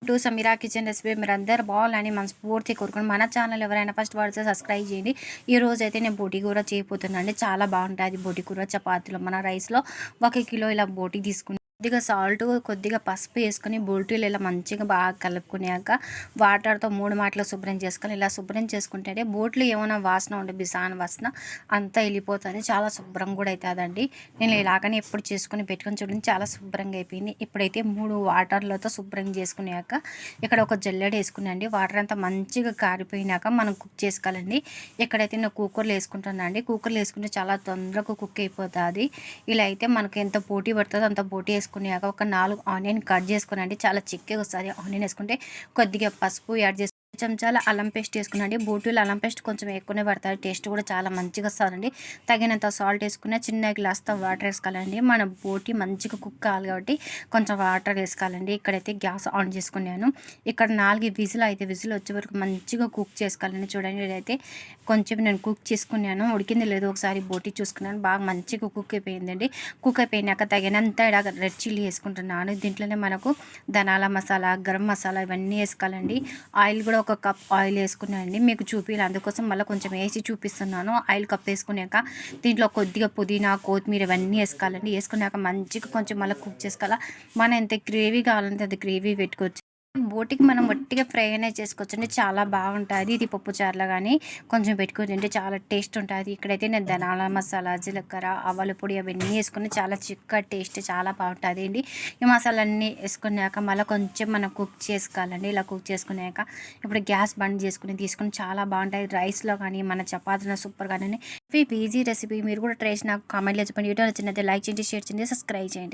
To Sameera kitchen recipe మీరందరూ బాగాలని మనస్ఫూర్తిగా కోరుకుని మన ఛానల్ ఎవరైనా ఫస్ట్ వాడితే సబ్స్క్రైబ్ చేయండి. ఈ రోజు అయితే నేను బోటి కూర చేయబోతున్నాను అండి. చాలా బాగుంటుంది బోటి కూర చపాతీలో. మన రైస్లో 1 కిలో ఇలా బోటి తీసుకుని కొద్దిగా సాల్ట్ కొద్దిగా పసుపు వేసుకొని బోటీలు ఇలా మంచిగా బాగా కలుపుకున్నాక వాటర్తో 3 మాటలు శుభ్రం చేసుకొని ఇలా శుభ్రం చేసుకుంటే బోట్లు ఏమైనా వాసన ఉంటే బిసాన వాసన అంతా వెళ్ళిపోతుంది. చాలా శుభ్రం కూడా అవుతుందండి. నేను ఇలాగనే ఎప్పుడు చేసుకుని పెట్టుకొని చూడండి చాలా శుభ్రంగా అయిపోయింది. ఇప్పుడైతే 3 వాటర్లతో శుభ్రం చేసుకున్నాక ఇక్కడ ఒక జల్లెడ వేసుకున్నాండి. వాటర్ అంతా మంచిగా కారిపోయినాక మనం కుక్ చేసుకోవాలండి. ఇక్కడైతే నేను కుక్కర్లో వేసుకుంటున్నాను అండి. కుక్కర్లో వేసుకుంటే చాలా తొందరగా కుక్ అయిపోతుంది. ఇలా అయితే మనకి ఎంత పోటీ పడుతుందో అంత పోటీ వేసుకున్నాక ఒక 4 ఆనియన్ కట్ చేసుకునండి. చాలా చిక్కగా వస్తుంది. ఆనియన్ వేసుకుంటే కొద్దిగా పసుపు యాడ్ చేసి చెంచాల అల్లం పేస్ట్ వేసుకున్నాండి. బోటీలు అల్లం పేస్ట్ కొంచెం ఎక్కువనే పడతాయి. టేస్ట్ కూడా చాలా మంచిగా వస్తుందండి. తగినంత సాల్ట్ వేసుకున్న చిన్న గ్లాస్తో వాటర్ వేసుకోవాలండి. మన బోటీ మంచిగా కుక్ కావాలి కాబట్టి కొంచెం వాటర్ వేసుకోవాలండి. ఇక్కడైతే గ్యాస్ ఆన్ చేసుకున్నాను. ఇక్కడ 4 విజిల్ 5 విజిల్ వచ్చే వరకు మంచిగా కుక్ చేసుకోవాలండి. చూడండి ఇదైతే కొంచెం నేను కుక్ చేసుకున్నాను. ఉడికింది లేదు ఒకసారి బోటీ చూసుకున్నాను. బాగా మంచిగా కుక్ అయిపోయిందండి. కుక్ అయిపోయినాక తగినంత రెడ్ చిల్లీ వేసుకుంటున్నాను. దీంట్లోనే మనకు ధనాల మసాలా గరం మసాలా ఇవన్నీ వేసుకోవాలండి. ఆయిల్ కూడా ఒక కప్ ఆయిల్ వేసుకున్నానండి. మీకు చూపించాలి అందుకోసం మళ్ళీ కొంచెం వేసి చూపిస్తున్నాను. ఆయిల్ కప్ వేసుకున్నాక దీంట్లో కొద్దిగా పుదీనా కొత్తిమీర ఇవన్నీ వేసుకోవాలండి. వేసుకున్నాక మంచిగా కొంచెం మళ్ళీ కుక్ చేసుకోవాలి. మనం ఎంత గ్రేవీ కావాలంటే అది గ్రేవీ పెట్టుకోవచ్చు. బోటికి మనం వట్టిగా ఫ్రై అనేది చేసుకోవచ్చండి. చాలా బాగుంటుంది. ఇది పప్పు చారులో కానీ కొంచెం పెట్టుకొని తింటే చాలా టేస్ట్ ఉంటుంది. ఇక్కడైతే నేను ధనాల మసాలా జీలకర్ర ఆవాల పొడి అవన్నీ వేసుకుని చాలా చిక్క టేస్ట్ చాలా బాగుంటుంది అండి. ఈ మసాలన్నీ వేసుకున్నాక మళ్ళీ కొంచెం మనం కుక్ చేసుకోవాలండి. ఇలా కుక్ చేసుకున్నాక ఇప్పుడు గ్యాస్ బంద్ చేసుకుని తీసుకుని చాలా బాగుంటుంది. రైస్లో కానీ మన చపాతీలో సూపర్ కానీ ఈజీ రెసిపీ. మీరు కూడా ట్రై చేసి నాకు కామెంట్లో చెప్పండి. వీడియో నచ్చినట్లయితే లైక్ చేయండి, షేర్ చేయండి, సబ్స్క్రైబ్ చేయండి.